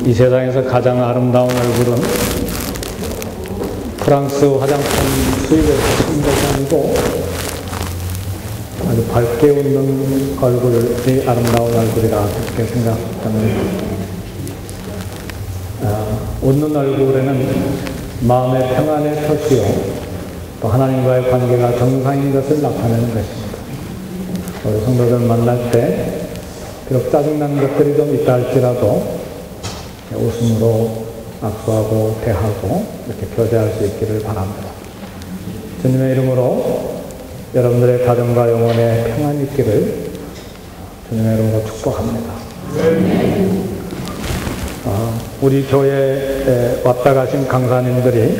이 세상에서 가장 아름다운 얼굴은 프랑스 화장품 수입에서 큰 것이 아니고 아주 밝게 웃는 얼굴이 아름다운 얼굴이라 그렇게 생각합니다. 웃는 얼굴에는 마음의 평안의 표시요 또 하나님과의 관계가 정상인 것을 나타내는 것입니다. 우리 성도들 만날 때 비록 짜증나는 것들이 좀 있다 할지라도 웃음으로 악수하고 대하고 이렇게 교제할 수 있기를 바랍니다. 주님의 이름으로 여러분들의 가정과 영혼에 평안이 있기를 주님의 이름으로 축복합니다. 우리 교회에 왔다 가신 강사님들이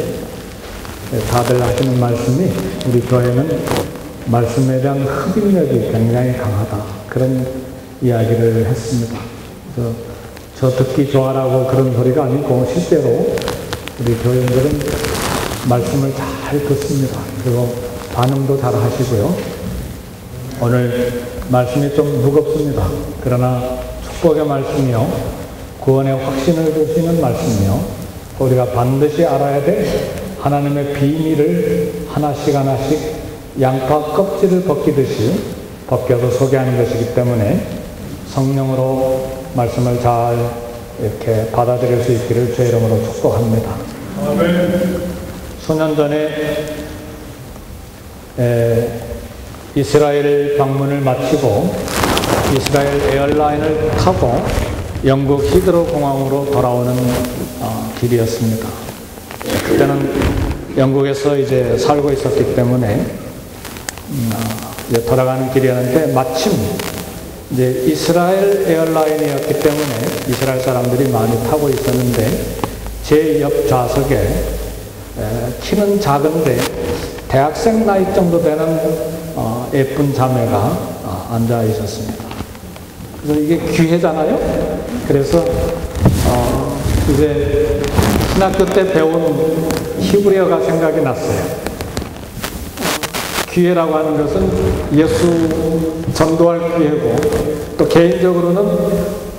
다들 하시는 말씀이 우리 교회는 말씀에 대한 흡입력이 굉장히 강하다, 그런 이야기를 했습니다. 그래서 저 듣기 좋아라고 그런 소리가 아니고 실제로 우리 교인들은 말씀을 잘 듣습니다. 그리고 반응도 잘 하시고요. 오늘 말씀이 좀 무겁습니다. 그러나 축복의 말씀이요, 구원의 확신을 주시는 말씀이요, 우리가 반드시 알아야 될 하나님의 비밀을 하나씩 하나씩 양파 껍질을 벗기듯이 벗겨서 소개하는 것이기 때문에 성령으로 말씀을 잘 이렇게 받아들일 수 있기를 주의 이름으로 축복합니다. 수년 전에 이스라엘 방문을 마치고 이스라엘 에어라인을 타고 영국 히드로 공항으로 돌아오는 길이었습니다. 그때는 영국에서 이제 살고 있었기 때문에 이제 돌아가는 길이었는데 마침 이제 이스라엘 에어라인이었기 때문에 이스라엘 사람들이 많이 타고 있었는데 제 옆 좌석에 키는 작은데 대학생 나이 정도 되는 예쁜 자매가 앉아 있었습니다. 그래서 이게 기회잖아요. 그래서 이제 신학교 때 배운 히브리어가 생각이 났어요. 기회라고 하는 것은 예수 전도할 기회고 또 개인적으로는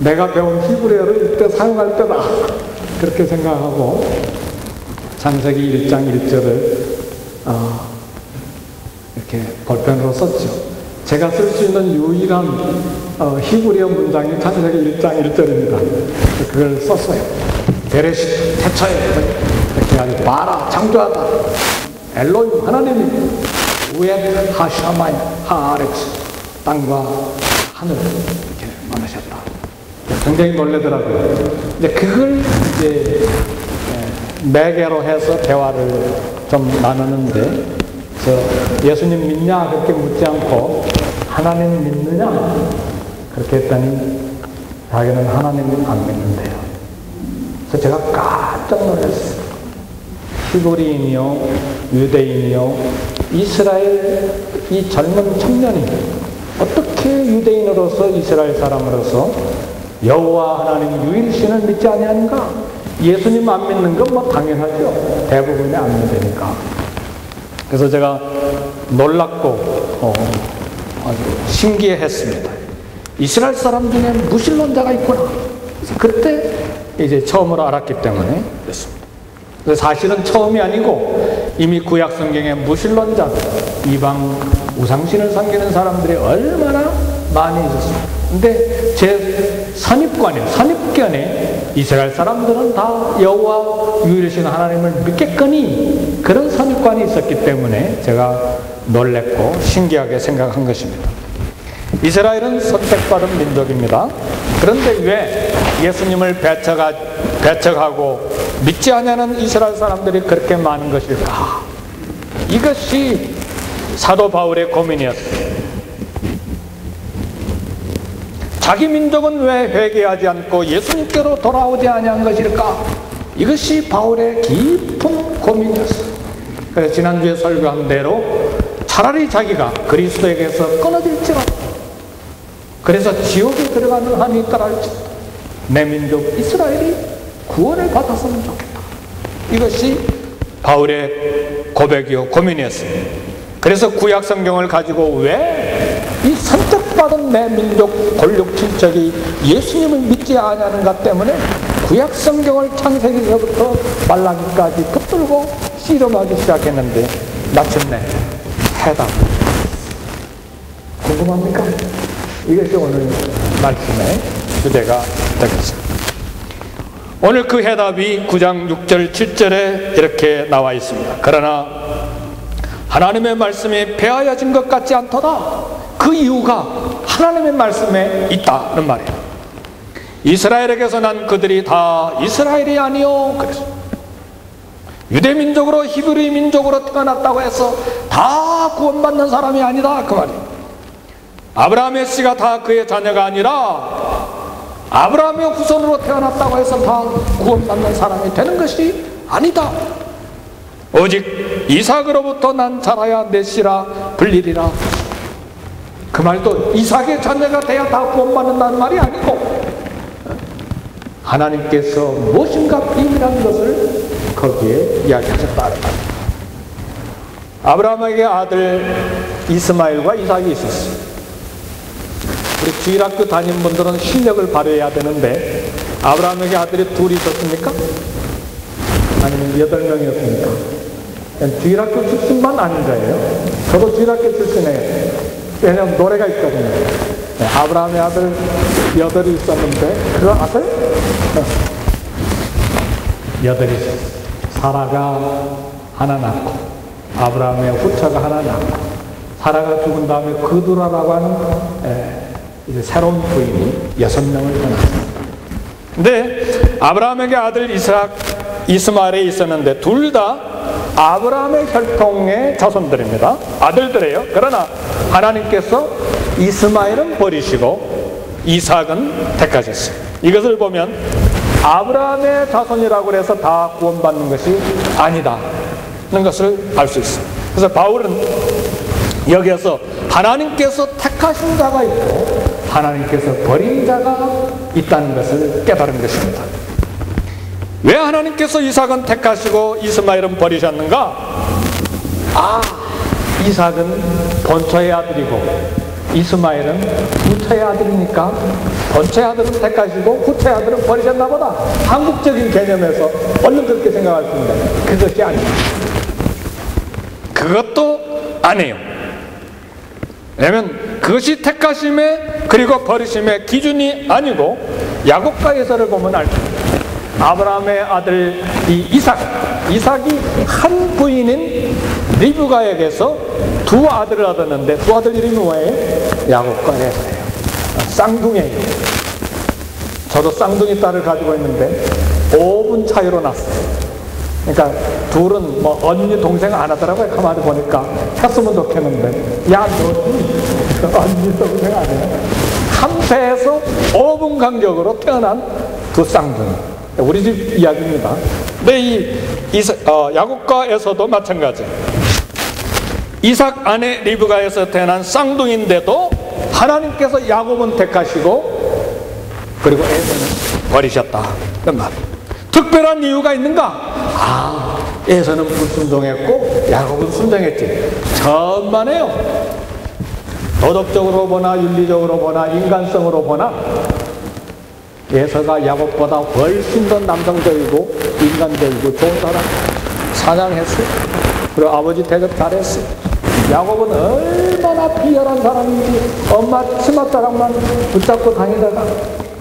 내가 배운 히브리어를 이때 사용할 때다, 그렇게 생각하고 창세기 1장 1절을 이렇게 볼펜으로 썼죠. 제가 쓸 수 있는 유일한 히브리어 문장이 창세기 1장 1절입니다. 그걸 썼어요. 베레시트 태초에 이렇게 아주 바라 창조하다 엘로힘 하나님이 우에 하샤마이 하아렉스 땅과 하늘 이렇게 만드셨다. 굉장히 놀라더라고요. 근데 그걸 이제 매개로 해서 대화를 좀 나누는데 예수님 믿냐 그렇게 묻지 않고 하나님 믿느냐 그렇게 했더니 자기는 하나님 안 믿는데요. 그래서 제가 깜짝 놀랐어요. 히브리인이요 유대인이요 이스라엘 이 젊은 청년이 어떻게 유대인으로서 이스라엘 사람으로서 여호와 하나님 유일신을 믿지 아니하는가? 예수님 안 믿는 건 뭐 당연하죠. 대부분이 안 믿으니까. 그래서 제가 놀랍고 아주 신기해했습니다. 이스라엘 사람 중에 무신론자가 있구나. 그래서 그때 이제 처음으로 알았기 때문에 그랬습니다. 사실은 처음이 아니고 이미 구약 성경에 무신론자, 이방 우상신을 섬기는 사람들이 얼마나 많이 있었습니다. 근데 제 선입견에 이스라엘 사람들은 다 여호와 유일신 하나님을 믿겠거니 그런 선입관이 있었기 때문에 제가 놀랬고 신기하게 생각한 것입니다. 이스라엘은 선택받은 민족입니다. 그런데 왜 예수님을 배척하고 믿지 않냐는 이스라엘 사람들이 그렇게 많은 것일까? 이것이 사도 바울의 고민이었어요. 자기 민족은 왜 회개하지 않고 예수님께로 돌아오지 아니한 것일까? 이것이 바울의 깊은 고민이었어요. 그래서 지난주에 설교한 대로 차라리 자기가 그리스도에게서 끊어질지라도, 그래서 지옥에 들어가는 한이 있더라 할지라도 내 민족 이스라엘이 구원을 받았으면 좋겠다. 이것이 바울의 고백이요 고민이었습니다. 그래서 구약 성경을 가지고 왜 이 선택받은 내 민족 골육 친척이 예수님을 믿지 아니하는가 때문에 구약 성경을 창세기서부터 말라기까지 붙들고 씨름하기 시작했는데 마침내 해답. 궁금합니까? 이것이 오늘 말씀의 주제가 되겠습니다. 오늘 그 해답이 9장 6절 7절에 이렇게 나와 있습니다. 그러나 하나님의 말씀이 배하여진 것 같지 않도다. 그 이유가 하나님의 말씀에 있다는 말이에요. 이스라엘에게서 난 그들이 다 이스라엘이 아니요. 그래서 유대민족으로 히브리 민족으로 태어났다고 해서 다 구원받는 사람이 아니다. 그 말이에요. 아브라함의 씨가 다 그의 자녀가 아니라 아브라함의 후손으로 태어났다고 해서 다 구원받는 사람이 되는 것이 아니다. 오직 이삭으로부터 난 자라야 내 씨라 불리리라. 그 말도 이삭의 자녀가 돼야 다 구원받는다는 말이 아니고 하나님께서 무엇인가 비밀한 것을 거기에 이야기하셨다는 말입니다. 아브라함에게 아들 이스마엘과 이삭이 있었어요. 우리 주일학교 다닌 분들은 실력을 발휘해야 되는데 아브라함에게 아들이 둘이 있었습니까? 아니면 8명이었습니까? 주일학교 출신만 아닌 거예요. 저도 주일학교 출신이에요. 왜냐하면 노래가 있거든요. 아브라함의 아들 8이 있었는데 그 아들 8이 있었어요. 사라가 하나 낳고 아브라함의 후처가 하나 낳고 사라가 죽은 다음에 그두라라고 하는 이제 새로운 부인이 6명을 낳았습니다. 근데 아브라함에게 아들 이스마엘이 있었는데 둘 다 아브라함의 혈통의 자손들입니다. 아들들이에요. 그러나 하나님께서 이스마엘은 버리시고 이삭은 택하셨어요. 이것을 보면 아브라함의 자손이라고 해서 다 구원받는 것이 아니다는 것을 알 수 있어요. 그래서 바울은 여기에서 하나님께서 택하신 자가 있고 하나님께서 버린 자가 있다는 것을 깨달은 것입니다. 왜 하나님께서 이삭은 택하시고 이스마엘은 버리셨는가? 이삭은 본처의 아들이고 이스마엘은 후처의 아들이니까 본처의 아들은 택하시고 후처의 아들은 버리셨나 보다. 한국적인 개념에서 얼른 그렇게 생각할 수 있는데 그것이 아닙니다. 그것도 아니에요. 왜냐하면 그것이 택하심의 그리고 버리심의 기준이 아니고 야곱가에서를 보면 알 수 있습니다. 아브라함의 아들 이삭이 한 부인인 리브가에게서 두 아들을 얻었는데 두 아들 이름이 뭐예요? 야곱과 에서예요. 쌍둥이에요. 저도 쌍둥이 딸을 가지고 있는데 5분 차이로 났어요. 그러니까 둘은 뭐 언니 동생 안 하더라고요. 가만히 보니까 했으면 좋겠는데 야 너 언니 동생 안 해. 한 배에서 5분 간격으로 태어난 두 쌍둥이. 우리 집 이야기입니다. 근데 야곱과에서도 마찬가지. 이삭 아내 리브가에서 태어난 쌍둥이인데도 하나님께서 야곱은 택하시고 그리고 에서는 버리셨다. 그 말. 특별한 이유가 있는가? 에서는 불순종했고 야곱은 순종했지. 천만에요. 도덕적으로 보나 윤리적으로 보나 인간성으로 보나 에서가 야곱보다 훨씬 더 남성적이고 인간적이고 좋은 사람. 사냥했어요. 그리고 아버지 대접 잘했어요. 야곱은 얼마나 비열한 사람인지 엄마 치맛자락만 붙잡고 다니다가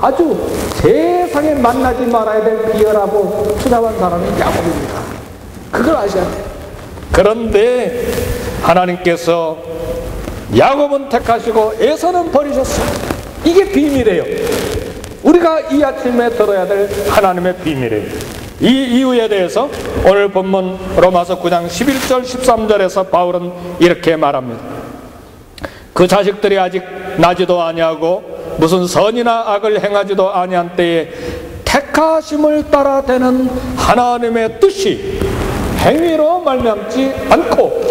아주 세상에 만나지 말아야 될 비열하고 추잡한 사람이 야곱입니다. 그걸 아셔야 돼요. 그런데 하나님께서 야곱은 택하시고 에서는 버리셨어요. 이게 비밀이에요. 우리가 이 아침에 들어야 될 하나님의 비밀이에요. 이 이유에 대해서 오늘 본문 로마서 9장 11절 13절에서 바울은 이렇게 말합니다. 그 자식들이 아직 나지도 아니하고 무슨 선이나 악을 행하지도 아니한 때에 택하심을 따라 되는 하나님의 뜻이 행위로 말미암지 않고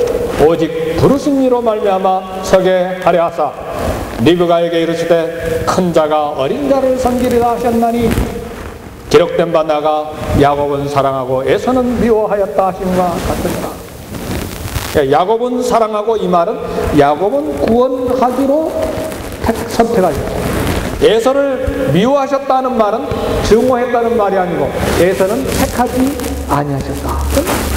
오직 부르신 이로 말미암아 서게 하려 하사 리브가에게 이르시되 큰 자가 어린 자를 섬기리라 하셨나니 기록된 바 나가 야곱은 사랑하고 에서는 미워하였다 하심과 같으니라. 야곱은 사랑하고 이 말은 야곱은 구원하기로 선택하셨다. 에서를 미워하셨다는 말은 증오했다는 말이 아니고 에서는 택하지 아니하셨다.